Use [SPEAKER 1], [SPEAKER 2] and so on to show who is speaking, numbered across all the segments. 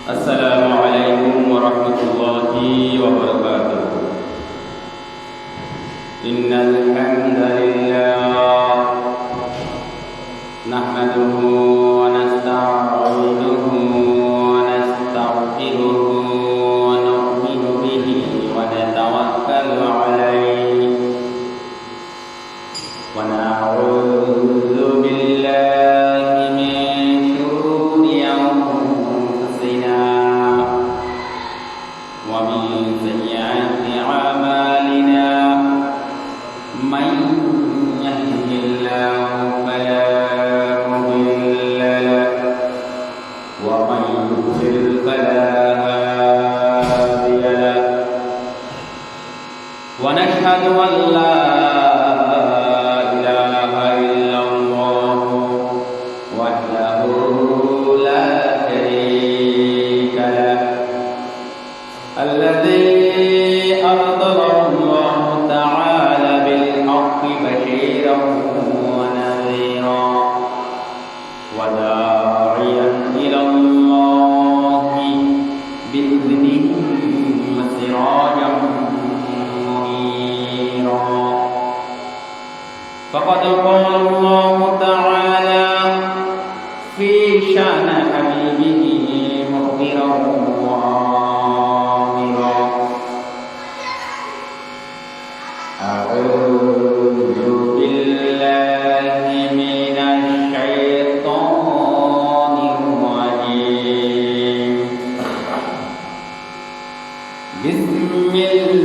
[SPEAKER 1] السلام عليكم ورحمة الله وبركاته. إن الحمد لله نحمده ونستعينه ونستغفره ونؤمن به ونتوكل عليه ونعوذ بالله من شرور أنفسنا ومن سيئات أعمالنا من يهده الله فلا مضل له ومن يضلل فلا هادي له ونشهد أن لا إله إلا الله وحده لا شريك له الذي أرسله الله تعالى بالحق بشيرا ونذيرا وداعيا إلى الله بإذنه وسراجا منيرا فقد قال الله تعالى في شأن حبيبه مخبرا وآمرا أعوذ بالله من الشيطان الرجيم بسم الله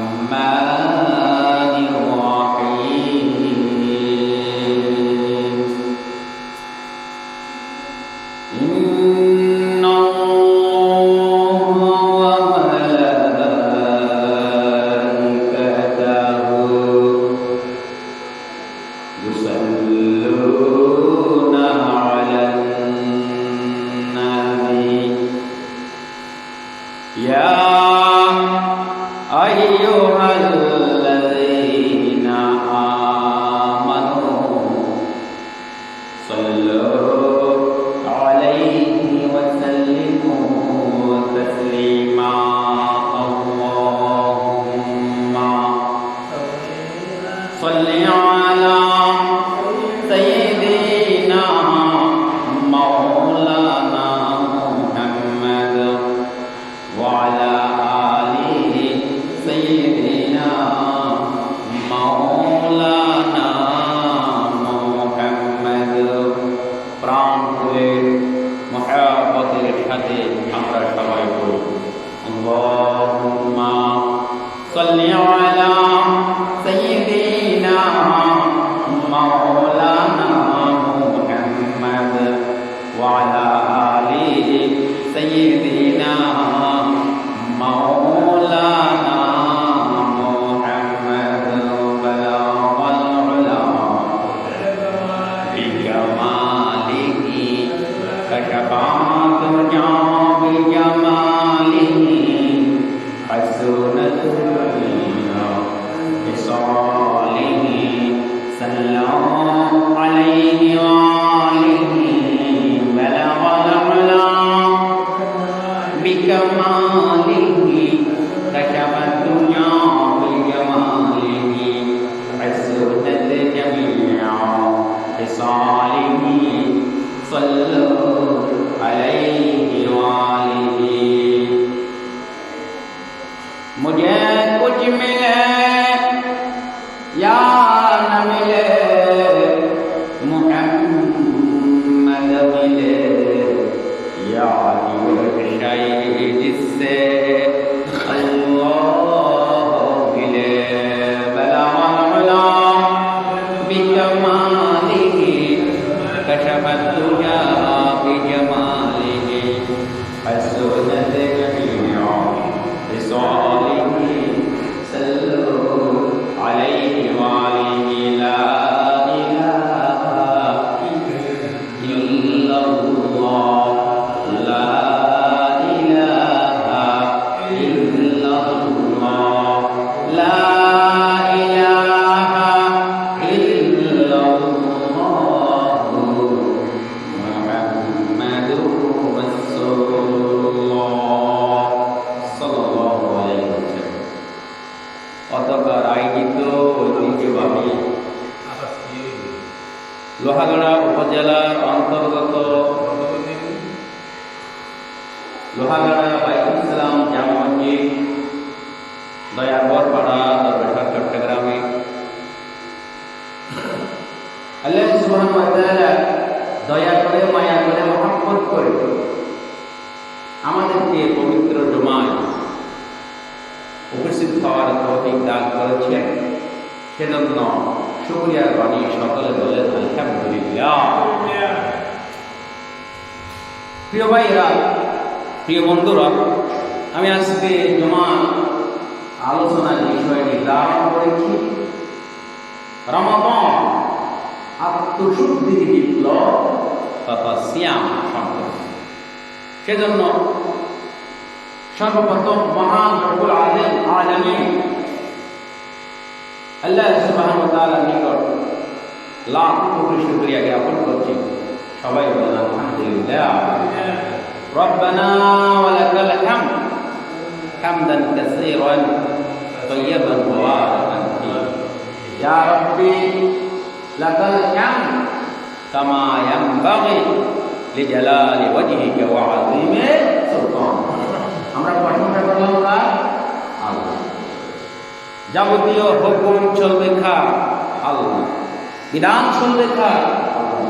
[SPEAKER 1] الرحمن الرحيم إن الله وملائكته يصلون على النبي يا أيها الذين آمنوا صلوا عليه وسلموا تسليما اللهم صل على سيدنا مولانا محمد وعلى آل سيدنا مولانا محمد প্রাণ খুলে মুহাব্বতের সাথে আমরা সবাই বলি আল্লাহুম্মা সাল্লি আলা সাইয়্যিদিনা মাওলানা মুহাম্মদ ওয়া আলা আলি সাইয়্যিদিনা মাওলানা মুহাম্মদ বালাগাল উলা বিকামালিহি كشفات جاب جماله حسنت بصاله صلى عليه وآله بلغ العلا بكماله كشف الدنيا بجماله حسنت جميع خصاله صلوا عليه وآله मुझे कुछ मिले या न मिले मुहम्मद मिले या शहीद जिससे अल्लाह मिले बलागुला बिकमालिही कशफ الدجى بجماله حسنت جميع خصاله صلوا عليه وآله لا إله إلا الله لا إله إلا الله لا إله إلا الله উপজেলার অন্তর্গত লোহাগাড়া বাইতুল ইসলাম জামে মসজিদ দয়াবরপাড়া দরবেশার চট্টগ্রামে আল্লাহ সুবহানাহু ওয়া তাআলা দয়া করে মায়া করে মহব্বত করে আমাদেরকে পবিত্র জুমায় উপস্থিত হওয়ার তৌফিক দান করেছেন, সেজন্য শুকরিয়ার বাণী সকলে বলেন আলহামদুলিল্লাহ। প্রিয় ভাইরা, প্রিয় বন্ধুরা, আমি আজকে জুমা আলোচনার বিষয় নির্ধারণ করেছি রমাদান আত্মশুদ্ধির বিপ্লব তথা সিয়াম সম্পর্কে। সেজন্য সর্বপ্রথম মহান রব্বুল আলামিন আল্লাহ সুবহানাহু ওয়া তাআলার নিকট লাখ কোটি শুকরিয়া জ্ঞাপন করছি। সবাই বলেন আলহামদুলিল্লাহ। রব্বানা ওয়া লাকাল হামদ হামদান কাসীরান তাইয়্যিবান মুবারাকান ফীহি। ইয়া রাব্বি লাকাল হামদ কামা ইয়ানবাগি লিজালালি ওয়াজহিকা ওয়া আযীমি সুলতানিক। আমরা প্রশংসা করলাম আল্লাহ, যাবতীয় হুকুম চলবে খার আল্লাহ, বিধান চলবে খার আল্লাহ,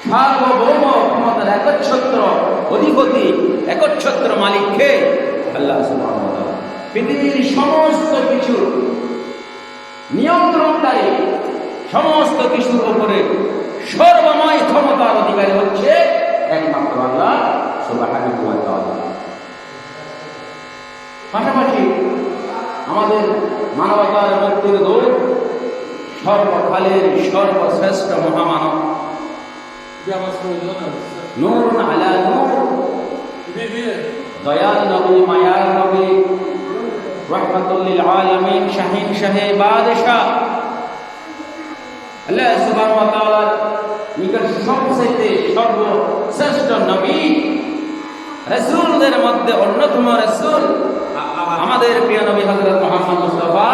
[SPEAKER 1] সার্বভৌম ক্ষমতার একচ্ছত্র অধিপতি একচ্ছত্র মালিক কে? আল্লাহ সুবহানাহু ওয়া তাআলা। পৃথিবীর সমস্ত কিছু নিয়ন্ত্রণকারী, সমস্ত কিছুর উপরে সর্বময় ক্ষমতার অধিকারী হচ্ছে একমাত্র আল্লাহ সুবহানাহু ওয়া তাআলা। পাশাপাশি আমাদের মানবতার মুক্তির দূত, সর্বকালের সর্বশ্রেষ্ঠ মহামানব, নূরুন আলা নূর, দয়াল নবী, মায়ার নবী, রাহমাতুল লিল আলামিন, শাহিন শাহে বাদশাহ, আল্লাহ সুবহানাহু ওয়া তাআলার নিকট সবচেয়ে সর্বশ্রেষ্ঠ নবী, রাসূলদের মধ্যে অন্যতম রাসূল আমাদের প্রিয় নবী হযরত মুহাম্মদ মুস্তাফা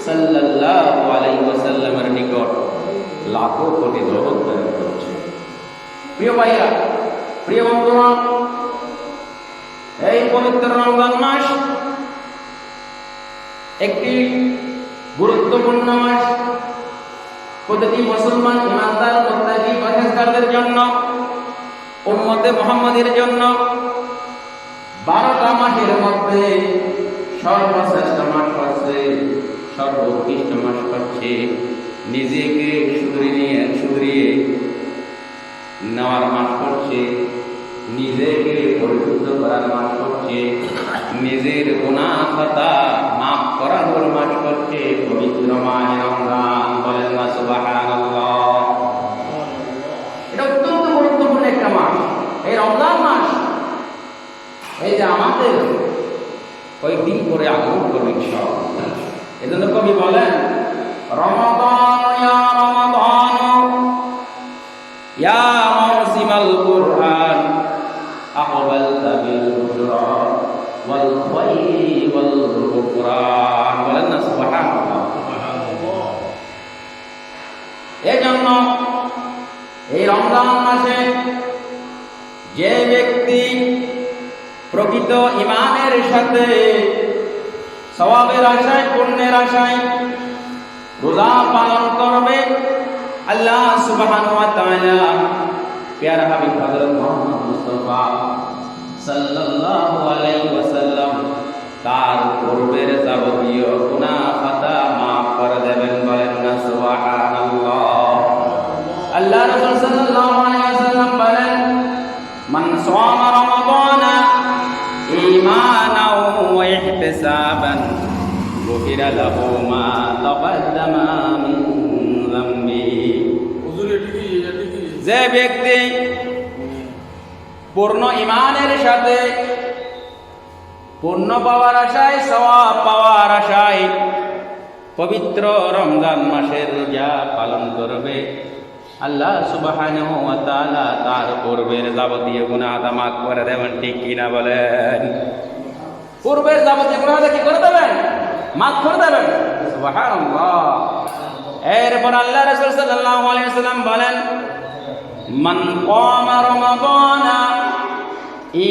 [SPEAKER 1] সাল্লাল্লাহু আলাইহি ওয়াসাল্লামের নিকট লাখো কোটি দরুদ প্রেরণ করছে। প্রিয় ভাইরা, প্রিয় বন্ধুরা, এই পবিত্র রমজান মাস একটি গুরুত্বপূর্ণ মাস। প্রতিটি মুসলমান ইমানদার মুত্তাকি পরহেজগারদের জন্য, উম্মতে মুহাম্মাদের জন্য 12টা মাসের মধ্যে সর্বশ্রেষ্ঠ মাস হচ্ছে, সর্বোৎকৃষ্ট মাস হচ্ছে নিজেকে শুধরিয়ে নেওয়ার মাস হচ্ছে, নিজেকে পরিশুদ্ধ করার মাস হচ্ছে, নিজের গুনাহ খাতা মাফ করানোর মাস হচ্ছে পবিত্র মাস রমজান। বলেন না সুবহানাল্লাহ। এটা অত্যন্ত গুরুত্বপূর্ণ একটা মাস, এই রমজান মাস। এই যে আমাদের কয়েকদিন পরে আগমন করবে ইনশাআল্লাহ। এজন্য কবি বলেন রমাদান ইয়া রমাদান ইয়া মাওসিমাল কুরআন আকবালতা বিল বুশরা ওয়াল খায়রি ওয়াল গুফরান। বলেন না সুবহানাল্লাহ। এজন্য এই রমজান মাসে যে ব্যক্তি প্রকৃত ঈমানের সাথে সওয়াবের আশায়, পুণ্যের আশায় রোজা পালন করবে, আল্লাহ সুবহানাহু ওয়া তাআলা প্যারা হাবিব হযরত মুহাম্মদ মুস্তাফা সাল্লাল্লাহু আলাইহি ওয়াসাল্লাম তার পূর্বের যাবতীয় গুনাহ খাতা মাফ করে দেবেন। বলেন না সুবহানাল্লাহ। আল্লাহ রাসূল সাল্লাল্লাহু আলাইহি ওয়াসাল্লাম বলেন মান সামা রমাদানা ঈমানাও ওয়া ইহতিসাবান গুফিরা লাহু মা তাকাদ্দামা মিন যামবি। যে ব্যক্তি পূর্ণ ঈমানের সাথে, পূর্ণ পাওয়ার আশায়, সওয়াব পাওয়ার আশায় পবিত্র রমজান মাসের রোজা পালন করবে, আল্লাহ সুবহানাহু ওয়া তাআলা তার পূর্বের যাবতীয় গুনাহ মাফ করে দেবেন। ঠিক কিনা বলেন? পূর্বের যাবতীয় গুনাহ কি করে দেবেন? মাফ করে দেবেন। সুবহানাল্লাহ। এরপর আল্লাহ রাসূল সাল্লাল্লাহু আলাইহি ওয়াসাল্লাম বলেন মান ক্বামা রমাদানা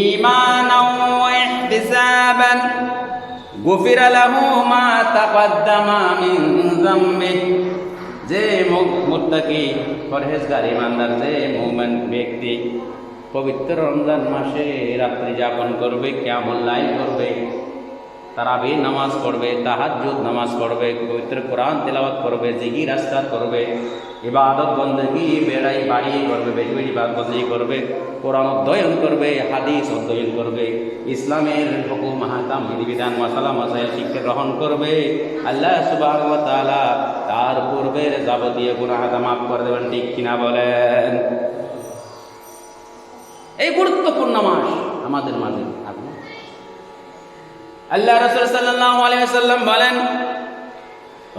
[SPEAKER 1] ঈমানাও ওয়া ইহতিসাবান গুফিরা লাহু মা তাকদ্দামা মিন যামবিহি। যে মুত্তাকি পরহেজগার ইমানদার যে মুমিন ব্যক্তি পবিত্র রমজান মাসে রাত্রি যাপন করবে, কিয়ামুল লাইল করবে, তারাবি নামাজ পড়বে, তাহাজ্জুদ নামাজ পড়বে, পবিত্র কোরআন তেলাওয়াত করবে, জিকির আজকার করবে, ইবাদত বন্দেগী বাড়িয়ে করবে, বেশি বেশি ইবাদত বন্দেগী করবে, কোরআন অধ্যয়ন করবে, হাদিস অধ্যয়ন করবে, ইসলামের হুকুম আহকাম বিধিবিধান মাসালা মাসাইল শিক্ষা গ্রহণ করবে, আল্লাহ সুবহানাহু ওয়া তাআলা তার পূর্বের যাবতীয় গুনাহ মাফ করে দেবেন। ঠিক কিনা বলেন? এই গুরুত্বপূর্ণ মাস আমাদের মাঝে আল্লাহ রাসূল সাল্লাল্লাহু আলাইহি ওয়াসাল্লাম বলেন,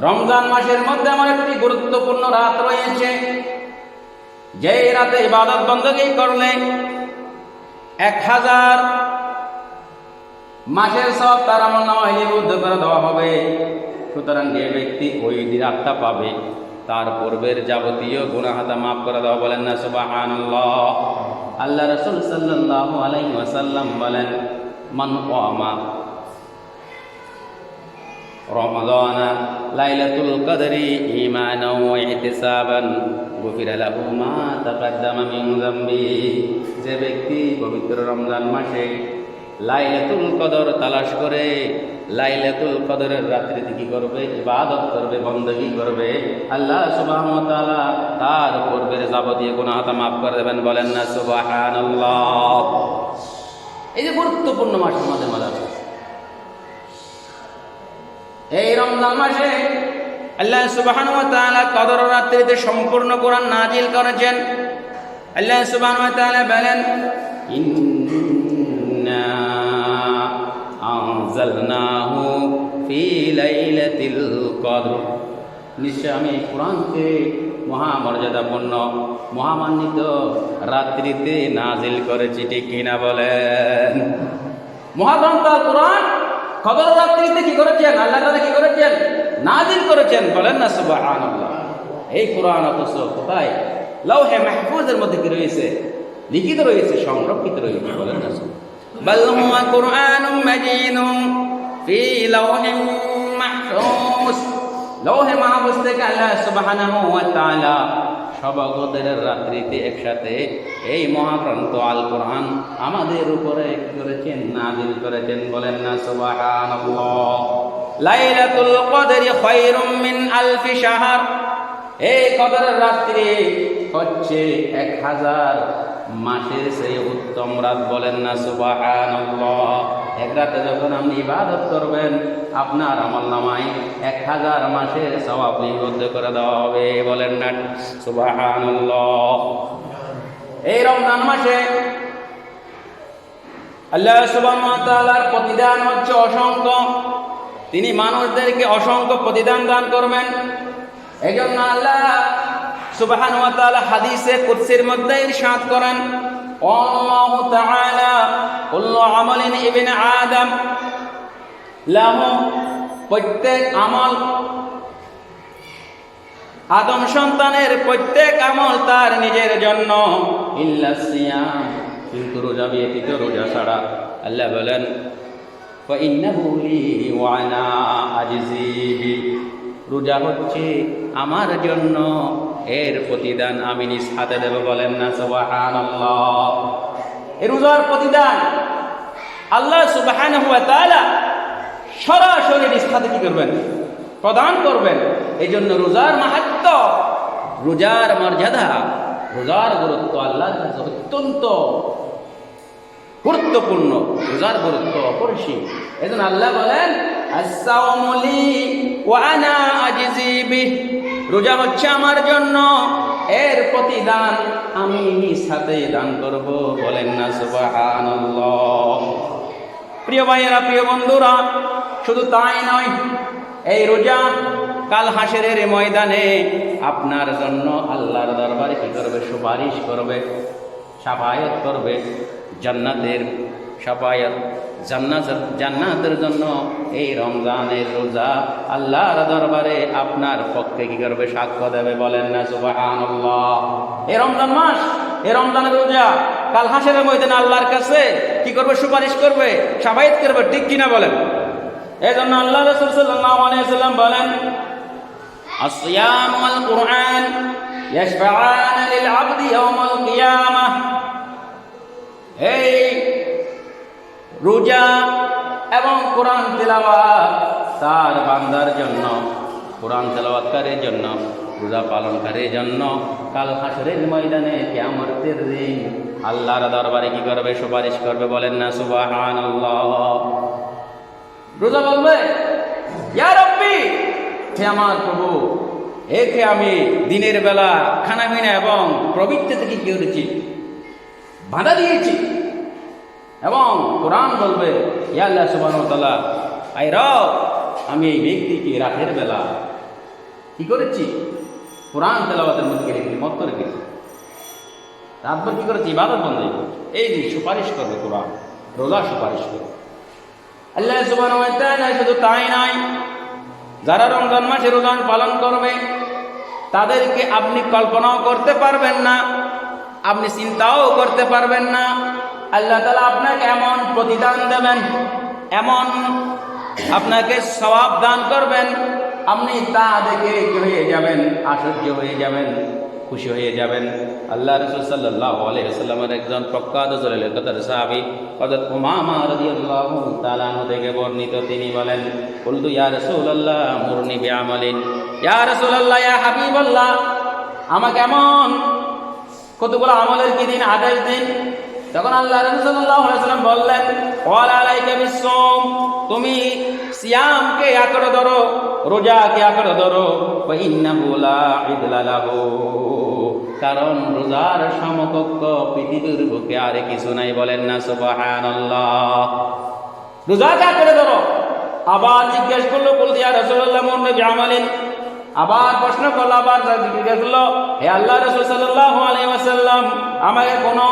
[SPEAKER 1] রমজান মাসের মধ্যে আমার একটি গুরুত্বপূর্ণ রাত রয়েছে, যে রাতে ইবাদত বندگی করলে 1000 মাসের সব তার আমলনামায় লিপিবদ্ধ করে দেওয়া হবে। সুতরাং যে ব্যক্তি ওই রাতটা পাবে তার পূর্বের যাবতীয় গুনাহ মাফ করে দেওয়া। বলেন না সুবহানাল্লাহ। আল্লাহ রাসূল সাল্লাল্লাহু আলাইহি ওয়াসাল্লাম বলেন, মান ক্বামা রমাদানা লাইলাতুল কদরি ঈমানাও ওয়া ইহতিসাবান গুফিরা লাহু মা তাকদ্দামা মিন যামবিহি। যে ব্যক্তি পবিত্র রমজান মাসে লাইলাতুল কদর তালাশ করে লাইলাতুল কদরের রাত্রিতে কি করবে? ইবাদত করবে, বندگی করবে, আল্লাহ সুবহানাহু ওয়া তাআলা তার পূর্বের যাবতীয় গুনাহ মাফ করে দেবেন। বলেন না সুবহানাল্লাহ। এই যে গুরুত্বপূর্ণ মাস আমাদের মাঝে আছে, এই রমজান মাসে আল্লাহ সুবহানাহু ওয়া তাআলা কদর রাত্রিতে সম্পূর্ণ কোরআন নাজিল করেছেন। আল্লাহ সুবহানাহু ওয়া তাআলা বলেন, ইন্না আনজালনাহু ফি লাইলাতিল কদর। নিশ্চয় আমি কোরআনকে মহামর্যাদাপূর্ণ মহামান্বিত রাত্রিতে নাজিল করেছি। ঠিক কিনা বলেন? মহাগ্রন্থ কোরআন কদর রাত্রিতে কি করেছেন? আল্লাহ তাআলা কি করেছেন? নাজিল করেছেন। বলেন না সুবহানাল্লাহ। এই কোরআন অথচ কোথায়? লাওহে মাহফুজের মধ্যে কি রয়েছে? লিখিত রয়েছে, সংরক্ষিত রয়েছে। বলেন না বাল হুয়া কুরআনুম মাজিদুম ফি লাওহিম মাহফুজ। লাওহে মাহফুজ থেকে আল্লাহ সুবহানাহু ওয়া তাআলা সবগতের রাত্রিতে একসাথে এই মহাগ্রন্থ আল কোরআন আমাদের উপরে কি করেছেন? নাজিল করেছেন। বলেন না সুবহানাল্লাহ। লাইলাতুল কদরি খায়রুম মিন আলফি শাহর। এই কদরের রাত্রি হচ্ছে 1000 মাসের চেয়ে উত্তম রাত। বলেন না সুবহানাল্লাহ। এক রাতে যখন আপনি ইবাদত করবেন আপনার আমলনামায় 1000 মাসের সওয়াব লিপিবদ্ধ করে দেওয়া হবে। বলেন না সুবহানাল্লাহ। এই রমজান মাসে আল্লাহ সুবহানাহু ওয়া তাআলার প্রতিদান হচ্ছে অসংখ্য। তিনি মানুষদেরকে অসংখ্য প্রতিদান দান করবেন। এইজন্য আল্লাহ সুবহানাহু ওয়া তাআলা হাদিসে কুদসির মধ্যে ইরশাদ করেন, আল্লাহু তাআলা কুল্লু আমালিন ইবনে আদম লাহু। প্রত্যেক আমল, আদম সন্তানের প্রত্যেক আমল তার নিজের জন্য, ইল্লা সিয়াম, কিন্তু রোজা ব্যতীত, রোজা ছাড়া। আল্লাহ বলেন, ফাইন্নাহু লি ওয়া আনা আজজি বি। রোজা হচ্ছে আমার জন্য, এর প্রতিদান আমি নিজ হাতে দেব। বলেন না সুবহানাল্লাহ। এই রোজার প্রতিদান আল্লাহ সুবহানাহু ওয়া তাআলা সরাসরি নিজ হাতে কি করবেন? প্রদান করবেন। এই জন্য রোজার মাহাত্ম্য, রোজার মর্যাদা, রোজার গুরুত্ব আল্লাহর কাছে অত্যন্ত গুরুত্বপূর্ণ। রোজার গুরুত্ব অপরিসীম। এজন্য আল্লাহ বলেন, আস-সাওমু লি ওয়া আনা আজজি বিহি। রোজা হচ্ছে আমার জন্য, এর প্রতিদান আমি নিজ হাতে দান করব। বলেন না সুবহানাল্লাহ। প্রিয় ভাইয়েরা, প্রিয় বন্ধুরা, শুধু তাই নয়, এই রোজা কাল হাসরের ময়দানে আপনার জন্য আল্লাহর দরবারে কি করবে? সুপারিশ করবে, শাফায়াত করবে। জান্নাতের শাফায়াত, জান্নাতের জন্য এই রমজানের রোজা আল্লাহর দরবারে আপনার পক্ষে কি করবে? সাক্ষ্য দেবে। বলেন না সুবহানাল্লাহ। এই রমজান মাস এই রমজানের রোজা কাল হাসরের ময়দানে আল্লাহর কাছে কি করবে? সুপারিশ করবে, শাফায়াত করবে, ঠিক কিনা বলেন? এই জন্য আল্লাহ রাসূল সাল্লাল্লাহু আলাইহি ওয়াসাল্লাম বলেন, আসিয়াম ওয়াল কুরআন ইয়াশফাআন লিল আবদি ইয়াওমাল কিয়ামাহ। এই রোজা এবং কোরআন তেলাওয়াত তার বান্দার জন্য, কোরআন তেলাওয়াতকারীর জন্য, রোজা পালনকারীর জন্য কাল হাসরের ময়দানে কিয়ামতের দিন আল্লাহর দরবারে কি করবে? সুপারিশ করবে। বলেন না সুবহানাল্লাহ। রোজা বলবে, ইয়া রাব্বি, হে আমার প্রভু, একে আমি দিনের বেলা খানাপিনা এবং প্রবৃত্তি থেকে কি করেছি? বাধা দিয়েছি। এবং কোরআন বলবে, ইয়া আল্লাহ সুবহানাহু ওয়া তাআলা, আই রব, আমি এই ব্যক্তিকে রাতের বেলা কি করেছি? কোরআন তেলাওয়াতের মধ্যে মত রেখেছি, রাতভর কি করেছি? ইবাদত বন্দেগী করেছি। এই যে সুপারিশ করবে কোরআন, রোজা সুপারিশ করবে আল্লাহ সুবহানাহু ওয়া তাআলা। শুধু তাই নয়, যারা রমজান মাসে রোজা পালন করবে তাদেরকে আপনি কল্পনাও করতে পারবেন না, আপনি চিন্তাও করতে পারবেন না। আল্লাহ তাআলা আপনাকে এমন প্রতিদান দেবেন, এমন আপনাকে সওয়াব দান করবেন, আপনি তা দেখে কি হয়ে যাবেন? আশ্চর্য হয়ে যাবেন, খুশি হয়ে যাবেন। আল্লাহ রাসূল সাল্লাল্লাহু আলাইহি ওয়াসাল্লামের একজন প্রখ্যাত জলিলুল সাহাবী হযরত উমামা রাদিয়াল্লাহু তাআলা আনহু থেকে বর্ণিত, তিনি বলেন, কুলতু ইয়া রাসূলুল্লাহ মুরনি বিআমালিন, ইয়া রাসূলুল্লাহ, ইয়া হাবিবাল্লাহ, আমাকে এমন কতগুলো আমলের কি দিন, আদেশ দিন। তখন আল্লাহ রাসূল সাল্লাল্লাহু আলাইহি ওয়াসাল্লাম বললেন, ওয়ালা আলাইকা বিসসাম, তুমি সিয়ামকে আঁকড়ে ধরো, রোজাকে আঁকড়ে ধরো, ওয়া ইন্নাহু লা ইদলা লাহু, কারণ রোজার সমকক্ষ পৃথিবীর বুকে আর কিছু নাই। বলেন না সুবহানাল্লাহ। রোজাকে আঁকড়ে ধরো। আবার জিজ্ঞেস করলো, বলতে ইয়া রাসূলুল্লাহ মুরনি বিআমালিন, আবার প্রশ্ন করলো, আবার জিজ্ঞেস করলো, হে আল্লাহ রাসূল সাল্লাল্লাহু আলাইহি ওয়াসাল্লাম, আমাকে কোনো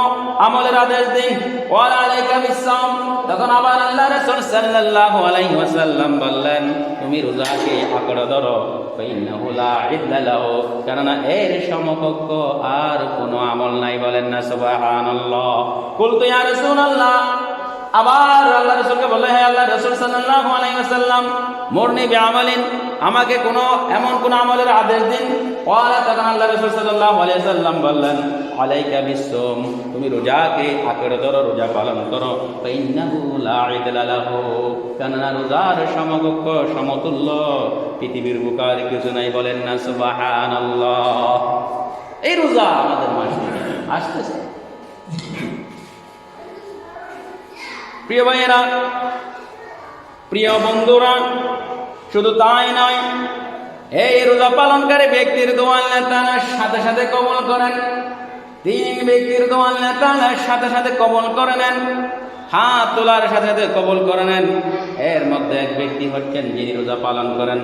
[SPEAKER 1] আমলের আদেশ দিন। ওয়ালা আলাইকা বিসসাম, তখন আবার আল্লাহ রাসূল সাল্লাল্লাহু আলাইহি ওয়াসাল্লাম বললেন, তুমি রোজাকে আঁকড়ে ধরো, ফাইন্নাহু লা ইদলা লাহু, কেননা এর সমকক্ষ আর কোনো আমল নাই। বলেন না সুবহানাল্লাহ। কুলতু ইয়া রাসূলুল্লাহ, আবার আল্লাহ রাসূলকে বললে, হে আল্লাহ রাসূল সাল্লাল্লাহু আলাইহি ওয়াসাল্লাম, মুরনি বিআমালিন, আমাকে এমন কোন আমলের আদেশ দিন। ওয়ালা, তখন আল্লাহ রাসূল সাল্লাল্লাহু আলাইহি ওয়াসাল্লাম বললেন, আলাইকা বিসসাম, তুমি রোজাকে আঁকড়ে ধরো, রোজা পালন করো, ফাইন্নাহু লা ইদলা লাহু, কেননা রোজার সমকক্ষ সমতুল্য পৃথিবীর বুকে আর কিছু নাই। বলেন না সুবহানাল্লাহ। এই রোজা আমাদের মাসে আসতেছে। প্রিয় ভাইয়েরা, প্রিয় বন্ধুরা, শুধু তাই নয়, এই রোজা পালনকারী ব্যক্তির দোয়া আল্লাহ তাআলা সাথে সাথে কবুল করেন। তিন ব্যক্তির দোয়া আল্লাহ তাআলা সাথে সাথে কবুল করে নেন, হাত তোলার সাথে সাথে কবুল করে নেন। এর মধ্যে এক ব্যক্তি হচ্ছেন যিনি রোজা পালন করেন।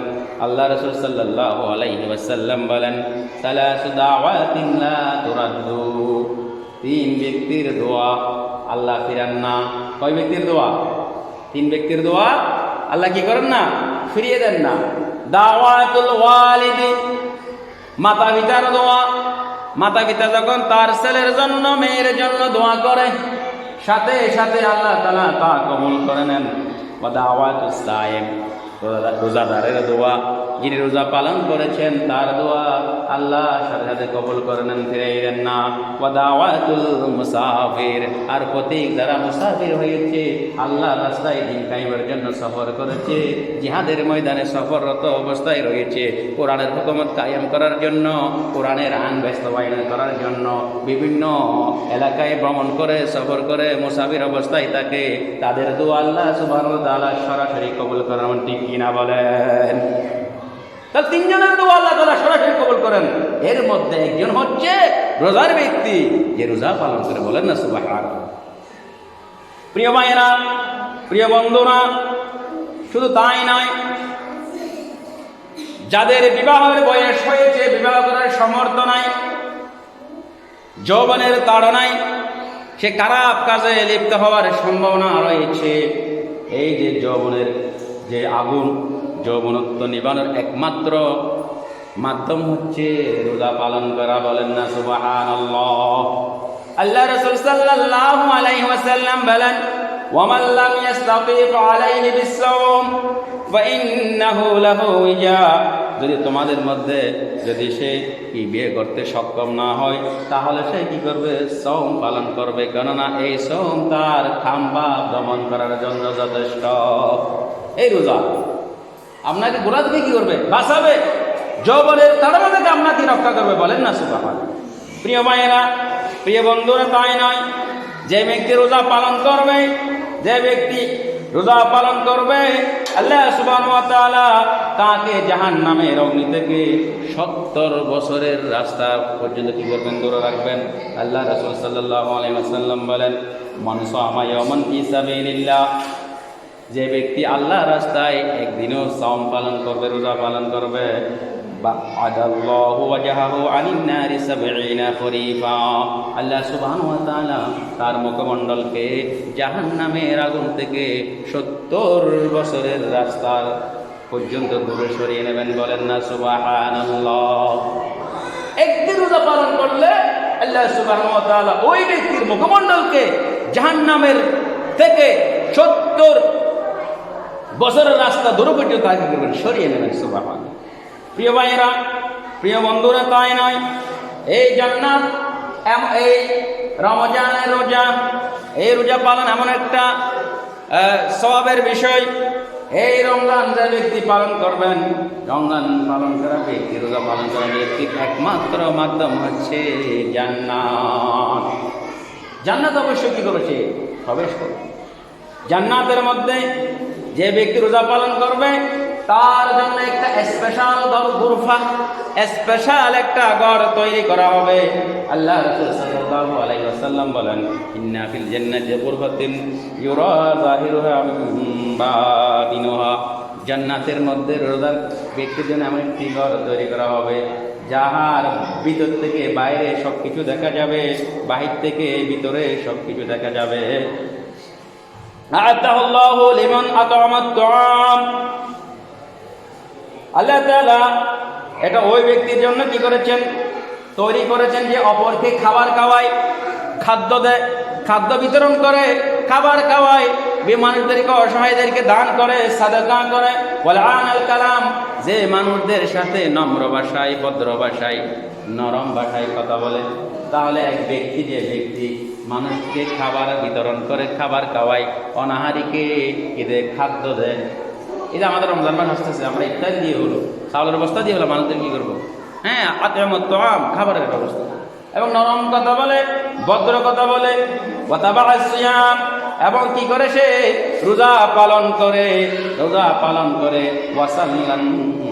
[SPEAKER 1] আল্লাহ রাসূল সাল্লাল্লাহু আলাইহি ওয়াসাল্লাম বলেন, সালাসু দাওয়াতিন লা তুরাদ্দু, তিন ব্যক্তির দোয়া আল্লাহ ফিরান না। কয় ব্যক্তির দোয়া? তিন ব্যক্তির দোয়া আল্লাহ কি করেন না? ফিরিয়ে দেন না। দাওয়াতুল ওয়ালিদি, মাতা পিতার দোয়া। মাতা পিতা যখন তার ছেলের জন্য, মেয়ের জন্য দোয়া করে, সাথে সাথে আল্লাহ তাআলা তা কবুল করে নেন। ওয়া দাওয়াতুস সায়েম, রোজাদারের দোয়া, যিনি রোজা পালন করেছেন তার দোয়া আল্লাহ সাথে সাথে কবুল করে নেন, ফিরিয়ে দেন না। ওয়া দাওয়াতুল মুসাফির, আর প্রতীক যারা মুসাফির হয়েছে, আল্লাহ রাস্তায় দিন কায়েমের জন্য সফর করেছে, জিহাদের ময়দানে সফররত অবস্থায় রয়েছে, কোরআনের হুকুমত কায়েম করার জন্য, কোরআনের আইন বাস্তবায়ন করার জন্য বিভিন্ন এলাকায় ভ্রমণ করে, সফর করে মুসাফির অবস্থায় থাকে, তাদের দোয়া আল্লাহ সুবহানাহু ওয়া তাআলা সরাসরি কবুল করেন। ঠিক কিনা বলেন? তাহলে তিনজনের দোয়া আল্লাহ তাআলা সরাসরি কবুল করেন। এর মধ্যে একজন হচ্ছে রোজার ব্যক্তি, যে রোজা পালন করে। বলেন না সুবহানাল্লাহ। প্রিয় ভাইয়েরা, প্রিয় বন্ধুরা, শুধু তাই নয়, যাদের বিবাহের বয়স হয়েছে, বিবাহ করার সামর্থ্য নাই, যৌবনের তাড়নায় সে খারাপ কাজে লিপ্ত হওয়ার সম্ভাবনা রয়েছে, এই যে যৌবনের যে আগুন, যৌবনত্ব নিবানোর একমাত্র মাধ্যম হচ্ছে রোজা পালন করা। বলেন না সুবহানাল্লাহ। আল্লাহ রাসূল সাল্লাল্লাহু আলাইহি ওয়াসাল্লাম বলেন, ওয়ামান লাম ইস্তাতি ফালাইহি বিসসাওম ওয়া ইন্নাহু লাহু উজা। যদি তোমাদের মধ্যে যদি সে কি বিয়ে করতে সক্ষম না হয়, তাহলে সে কি করবে? সওম পালন করবে, কেননা এই সওম তার খাম্বা দমন করার জন্য যথেষ্ট। এই রোজা আপনাকে গোড়া থেকে কি করবে? বাঁচাবে, যৌবনের তাড়না থেকে আপনাকে রক্ষা করবে। বলেন না সুবহানাল্লাহ। প্রিয় ভাইয়েরা, প্রিয় বন্ধুরা, তাই নয়, যে ব্যক্তি রোজা পালন করবে, যে ব্যক্তি রোজা পালন করবে, আল্লাহ সুবহানাহু ওয়া তাআলা তাকে জাহান্নামের অগ্নি থেকে 70 বছরের রাস্তা পর্যন্ত কি করবেন? দূরে রাখবেন। আল্লাহ রাসূল সাল্লাল্লাহু আলাইহি ওয়াসাল্লাম বলেন, মান সামা ইয়াওমান ফি সাবিলিল্লাহ, যে ব্যক্তি আল্লাহর রাস্তায় একদিনও সাওম পালন করবে, রোজা পালন করবে, বা'আদাল্লাহু ওয়াজহাহু আনিন নারি 70 খরিফা, আল্লাহ সুবহানাহু ওয়া তাআলা তার মুখমণ্ডলকে জাহান্নামের আগুন থেকে 70 বছরের রাস্তা পর্যন্ত দূরে সরিয়ে নেবেন। বলেন না সুবহানাল্লাহ। একদিন রোজা পালন করলে আল্লাহ সুবহানাহু ওয়া তাআলা ওই ব্যক্তির মুখমণ্ডলকে জাহান্নামের থেকে 70 বছরের রাস্তা দূরে পর্যন্ত তাকে করবেন, সরিয়ে নেবেন। সুবহানাল্লাহ। প্রিয় ভাইয়েরা, প্রিয় বন্ধুরা, তাই নয়, এই জান্নাত, এই রমজানের রোজা, এই রোজা পালন এমন একটা সওয়াবের বিষয়। এই রমজান যে ব্যক্তি পালন করবেন, রমজান পালন করা ব্যক্তি, রোজা পালন করা ব্যক্তির একমাত্র মাধ্যম হচ্ছে জান্নাত। জান্নাত অবশ্যই কি করেছে? প্রবেশ করবে। জান্নাতের মধ্যে যে ব্যক্তি রোজা পালন করবে, তার জন্য একটা স্পেশাল গুরফা, স্পেশাল একটা ঘর তৈরি করা হবে। আল্লাহ রাসূল সাল্লাল্লাহু আলাইহি ওয়াসাল্লাম বলেন, ইন্না ফিল জান্নাতি গুরফাতিন ইউরা যাহিরুহা মিন বাতিনুহা, জান্নাতের মধ্যে রোজার ব্যক্তির জন্য এমন একটি ঘর তৈরি করা হবে, যাহার ভিতর থেকে বাইরে সবকিছু দেখা যাবে, বাহির থেকে ভিতরে সবকিছু দেখা যাবে। আ'তাল্লাহু লিমান আত'আমাত তুআম, আল্লাহ তাআলা এটা ওই ব্যক্তির জন্য কি করেছেন? তৈরি করেছেন, যে অপরকে খাবার খাওয়ায়, খাদ্য দেয়, খাদ্য বিতরণ করে, খাবার খাওয়ায়, মানুষদেরকে, অসহায়দেরকে দান করে, সাদাকা করে। ওয়াল আনাল কালাম, যে মানুষদের সাথে নম্র ভাষায়, ভদ্র ভাষায়, নরম ভাষায় কথা বলে। তাহলে এক ব্যক্তি, যে ব্যক্তি মানুষকে খাবার বিতরণ করে, খাবার খাওয়ায়, অনাহারীকে এদের খাদ্য দেয়। এটা আমাদের রমজান মাস আসতেছে, আমরা ইফতার দিয়ে হলো, চাউলের বস্তা দিয়ে হলো, মানুষদের কি করবো? হ্যাঁ, আতিমত তাআম, খাবারের ব্যবস্থা। এবং নরম কথা বলে, ভদ্র কথা বলে, ওয়াতাবা'আস সিয়াম, এবং কি করে? সে রোজা পালন করে, রোজা পালন করে, ওয়াসাল্লান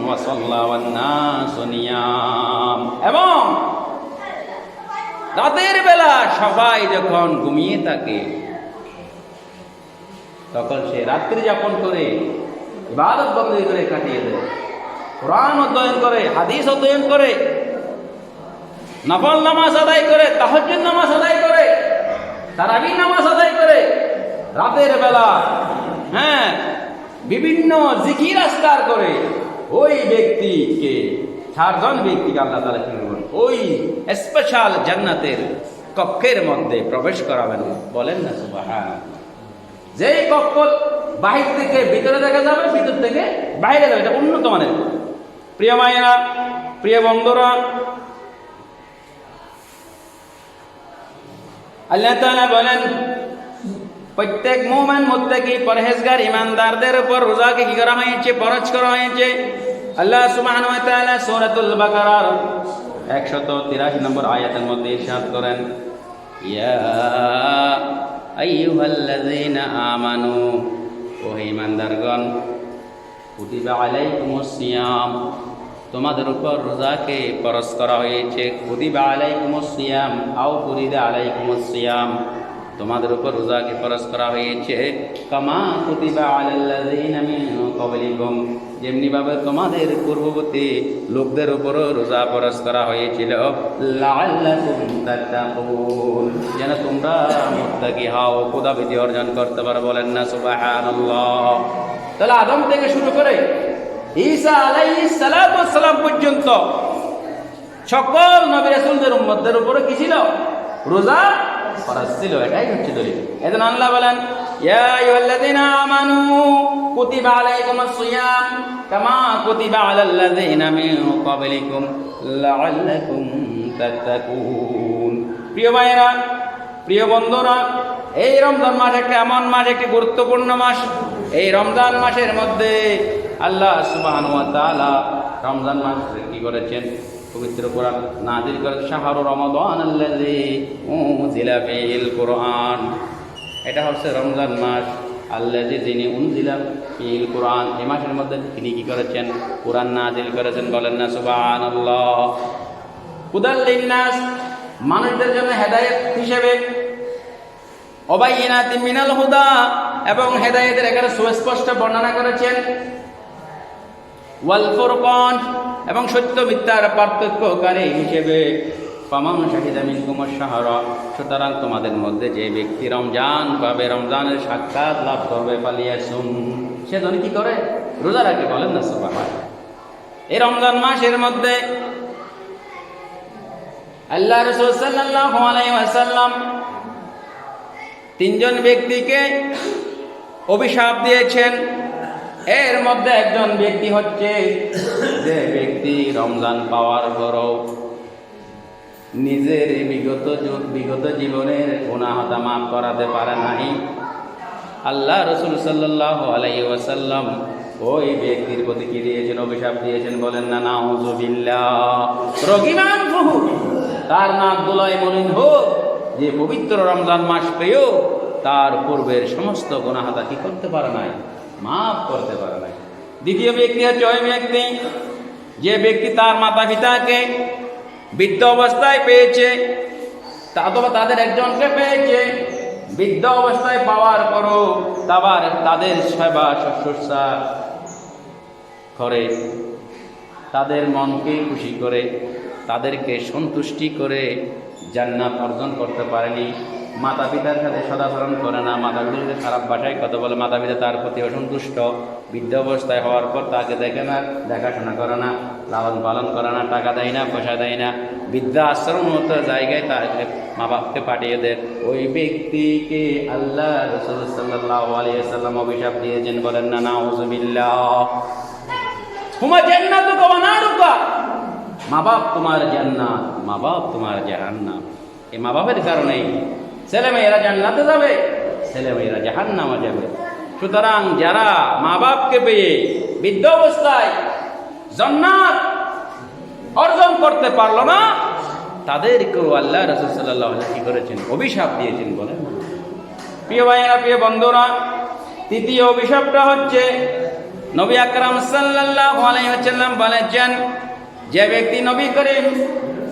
[SPEAKER 1] ওয়াসাল্লা ওয়ান নাসু নিয়াম, এবং রাতের বেলা সবাই যখন ঘুমিয়ে থাকে, তখন সে রাত্রি যাপন করে, ইবাদত বন্দী করে কাটিয়ে দেয়, কোরআন অধ্যয়ন করে, হাদিস অধ্যয়ন করে, নফল নামাজ আদায় করে, তাহাজ্জুদ নামাজ আদায় করে, তারাবির নামাজ আদায় করে, রাতের বেলা হ্যাঁ বিভিন্ন জিকির আজকার করে। ওই ব্যক্তিকে, 4 জন ব্যক্তিকে আল্লাহ তাআলা কি করবেন? ওই স্পেশাল জান্নাতের কক্ষের মধ্যে প্রবেশ করাবেন। বলেন না সুবহানাল্লাহ। যেই কক্ষ বাহির থেকে ভিতরে দেখা যাবে, ভিতর থেকে বাইরে যাবে, এটা উন্নত মানের। প্রিয় মায়েরা, প্রিয় বন্ধুরা, আল্লাহ তাআলা বলেন, প্রত্যেক মুমিন, মুত্তাকি, পরহেজগার, ইমানদারদের উপর রোজাকে কি করা হয়েছে? ফরজ করা হয়েছে। আল্লাহ সুবহানাহু ওয়া তাআলা সূরাতুল বাকারার 183 নম্বর আয়াতের মধ্যে ইরশাদ করেন, ইয়া আইয়ুহাল্লাযীনা আমানু, ও ঈমানদারগণ, কুতিবা আলাইকুমুস সিয়াম, তোমাদের উপর রোজাকে ফরজ করা হয়েছে। কুতিবা আলাইকুমুস সিয়াম আও ফুরিদা আলাইকুমুস সিয়াম, তোমাদের উপর রোজাকে ফরজ করা হয়েছে। কামা কুতিবা আলাল্লাযীনা মিন ক্বাবলিকুম, যেমনি ভাবে তোমাদের পূর্ববর্তী লোকদের উপরও রোজা ফরজ করা হয়েছিল। লাআল্লাকুম তাত্তাকুন, যেন তোমরা মুত্তাকি হও, খোদাভীতি অর্জন করতে পারো। বলেন না সুবহানাল্লাহ। তাহলে আদম থেকে শুরু করে ঈসা আলাইহিস সালাতু ওয়াস সালাম পর্যন্ত সকল নবী রাসূলদের উম্মতদের উপরে কি ছিল? রোজা ফরজ ছিল, এটাই হচ্ছে দলিল। এজন্য আল্লাহ বলেন ইয়া আইয়ুহাল্লাযীনা আমানু কুতিবা আলাইকুমুস সিয়াম কামা কুতিবা আলাল লাযীনা মিন ক্বাবলিকুম লাআল্লাকুম তাত্তাকুন। প্রিয় ভাইরা, প্রিয় বন্ধুরা, এই রমজান মাস একটা এমন মাস, একটি গুরুত্বপূর্ণ মাস। এই রমজান মাসের মধ্যে আল্লাহ সুবহানাহু ওয়া তাআলা রমজান মাস কি করেছেন? পবিত্র কোরআন নাযিল করেছেন। শাহরু রমাদানাল্লাযী উনজিলা ফীহিল কুরআন, এটা হচ্ছে রমজান মাস। আল্লাযী, যিনি উনজিলা ফীহিল কুরআন, এই মাসের মধ্যে তিনি কি করেছেন? কোরআন নাযিল করেছেন। বলেন না সুবহানাল্লাহ। হুদাল লিন্নাস, মানুষদের জন্য হেদায়েত হিসেবে, ওয়াবাইয়িনাতিন মিনাল হুদা, এবং হেদায়েতের এখানে সুস্পষ্ট বর্ণনা করেছেন। ওয়াল ফুরকান, এবং সত্য মিথ্যার পার্থক্যকারী হিসেবে। ফামান শাহিদা মিনকুমুশ শাহরা, সুতরাং তোমাদের মধ্যে যে ব্যক্তি রমজান পাবে, রমজানের সাক্ষাৎ লাভ করবে, ফালিয়াসুম, সে যেন কি করে? রোজা রাখে। বলেন না সুবহানাল্লাহ। এই রমজান মাসের মধ্যে আল্লাহ রাসূল সাল্লাল্লাহু আলাইহি ওয়াসাল্লাম তিনজন ব্যক্তিকে অভিশাপ দিয়েছেন। এর মধ্যে একজন ব্যক্তি হচ্ছে যে ব্যক্তি রমজান পাওয়ার পরও নিজের বিগত জীবনের গুনাহ মাফ করাতে পারে নাই। আল্লাহ রাসূল সাল্লাল্লাহু আলাইহি ওয়াসাল্লাম ওই ব্যক্তির প্রতি কি দিয়েছেন? অভিশাপ দিয়েছেন। বলেন না নাউযুবিল্লাহ। রগিমান ফুহু, তার নাক দোলায় মলিন হোক, যে পবিত্র রমজান মাস পেয়েও তার পূর্বের সমস্ত গুনাহ কি করতে পারে নাই? মাফ করতে পারে নাই। দ্বিতীয় ব্যক্তি হচ্ছে ওই ব্যক্তি যে ব্যক্তি তার মাতা পিতাকে বৃদ্ধ অবস্থায় পেয়েছে, অথবা তাদের একজনকে পেয়েছে, বৃদ্ধ অবস্থায় পাওয়ার পরও আবার তাদের সেবা শুশ্রূষা করে, তাদের মনকে খুশি করে, তাদেরকে সন্তুষ্টি করে জান্নাত অর্জন করতে পারেনি। মাতা পিতার সাথে সদাচরণ করে না, মাতা পিতার সাথে খারাপ ভাষায় কথা বলে, মাতা পিতা তার প্রতি অসন্তুষ্ট, বৃদ্ধ অবস্থায় হওয়ার পর তাকে দেখে না, দেখাশোনা করে না, লালন পালন করে না, টাকা দেয় না, পয়সা দেয় না, বৃদ্ধা আশ্রম মতো জায়গায় তাকে মা বাপকে পাঠিয়ে দেয়, ওই ব্যক্তিকে আল্লাহ রাসূল সাল্লাল্লাহু আলাইহি ওয়াসাল্লাম অভিশাপ দিয়েছেন। বলেন না নাউযুবিল্লাহ। হুমা জান্নাতুকা ওয়া নারুকা, মা বাপ তোমার জান্নাত, মা বাপ তোমার জাহান্নাম। এই মা বাপের কারণেই ছেলেমেয়েরা জান্নাতে যাবে, ছেলেমেয়েরা জাহান্নামে যাবে। সুতরাং যারা মা বাপকে পেয়ে বৃদ্ধ অবস্থায় জান্নাত অর্জন করতে পারলো না, তাদেরকেও আল্লাহ রাসূল সাল্লাল্লাহু আলাইহি ওয়াসাল্লাম কি করেছেন? অভিশাপ দিয়েছেন। বলেন প্রিয় ভাইয়েরা, প্রিয় বন্ধুরা, তৃতীয় অভিশাপটা হচ্ছে নবী আকরাম সাল্লাল্লাহু আলাইহি ওয়াসাল্লাম বলেছেন, যে ব্যক্তি নবী করিম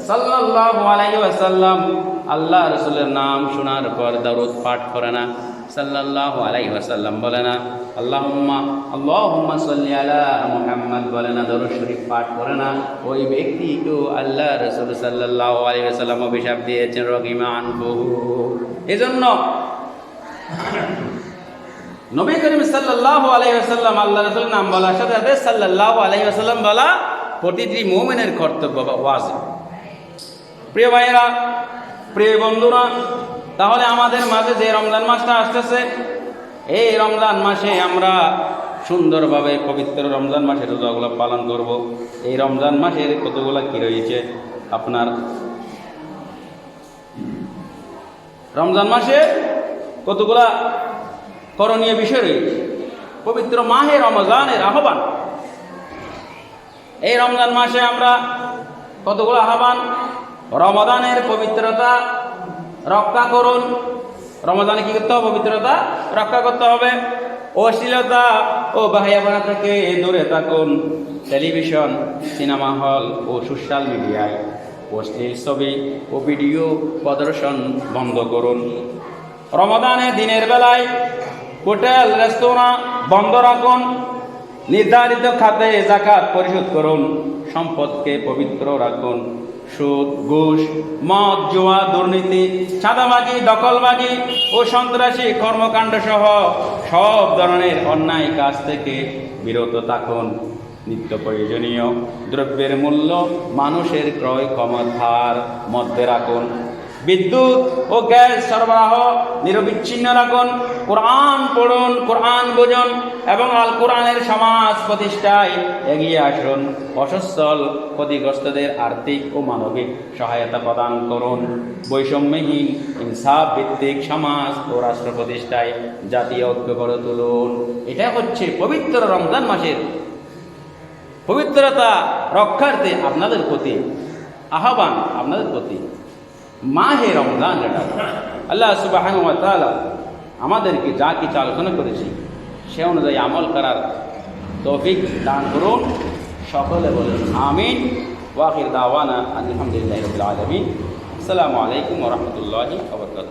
[SPEAKER 1] সাল্লাল্লাহু আলাইহি ওয়াসাল্লাম আল্লাহ রাসূলের নাম শোনার পর দরুদ পাঠ করে না, সাল্লাল্লাহু আলাইহি ওয়াসাল্লাম বলে না, আল্লাহুম্মা সাল্লি আলা মুহাম্মদ বলে না, দরুদ শরীফ পাঠ করে না, ওই ব্যক্তিকেও আল্লাহ রাসূল সাল্লাল্লাহু আলাইহি ওয়াসাল্লাম অভিশাপ দিয়েছেন। রগিমান বহু। এজন্য নবী করিম সাল্লাল্লাহু আলাইহি ওয়াসাল্লাম আল্লাহ রাসূলের নাম বলার সাথে সাথে সাল্লাল্লাহু আলাইহি ওয়াসাল্লাম বলা প্রতিটি মুমিনের কর্তব্য বা ওয়াজিব। প্রিয় ভাইয়েরা, প্রিয় বন্ধুরা, তাহলে আমাদের মাঝে যে রমজান মাসটা আসতেছে, এই রমজান মাসে আমরা সুন্দরভাবে পবিত্র রমজান মাসের রোজাগুলো পালন করব। এই রমজান মাসের কতগুলো কি রয়েছে? আপনার রমজান মাসে কতগুলা করণীয় বিষয় রয়েছে। পবিত্র মাহে রমজানের আহ্বান, এই রমজান মাসে আমরা কতগুলো আহ্বান? রমজানের পবিত্রতা রক্ষা করুন। রমজানে কি করতে হবে? পবিত্রতা রক্ষা করতে হবে। অশ্লীলতা ও বাহিয়াপনা থেকে দূরে থাকুন। টেলিভিশন, সিনেমা হল ও সোশ্যাল মিডিয়ায় অশ্লীল ছবি ও ভিডিও প্রদর্শন বন্ধ করুন। রমজানে দিনের বেলায় হোটেল, রেস্তোরাঁ বন্ধ রাখুন। নির্ধারিত খাতে যাকাত পরিশোধ করুন। সম্পদকে পবিত্র রাখুন। সুদ, ঘুষ, মদ, জুয়া, দুর্নীতি, চাঁদাবাজি, দখলবাজি ও সন্ত্রাসী কর্মকাণ্ড সহ সব ধরনের অন্যায় কাজ থেকে বিরত থাকুন। নিত্য প্রয়োজনীয় দ্রব্যের মূল্য মানুষের ক্রয় ক্ষমতার মধ্যে রাখুন। বিদ্যুৎ ও গ্যাস সরবরাহ নিরবিচ্ছিন্ন রাখুন, কোরআন পড়ুন, কোরআন বুঝুন এবং আল কোরআনের সমাজ প্রতিষ্ঠায় এগিয়ে আসুন। অসচ্ছল ক্ষতিগ্রস্তদের আর্থিক ও মানবিক সহায়তা প্রদান করুন। বৈষম্যহীন ইনসাফ ভিত্তিক সমাজ ও রাষ্ট্র প্রতিষ্ঠায় জাতীয় ঐক্য গড়ে তুলুন। এটা হচ্ছে পবিত্র রমজান মাসের পবিত্রতা রক্ষার্থে আপনাদের প্রতি আহ্বান, আপনাদের প্রতি মাহে রমজান। এটা আল্লাহ সুবহানাহু ওয়া তাআলা আমাদেরকে যা কিছু আলোচনা করেছি সে অনুযায়ী আমল করার তৌফিক দান করুন। সকলে বলুন আমিন। ওয়া আখির দাওয়ানা আলহামদুলিল্লাহি রাব্বিল আলামিন। আসসালামু আলাইকুম ওয়া রাহমাতুল্লাহি ওয়া বারাকাতুহু।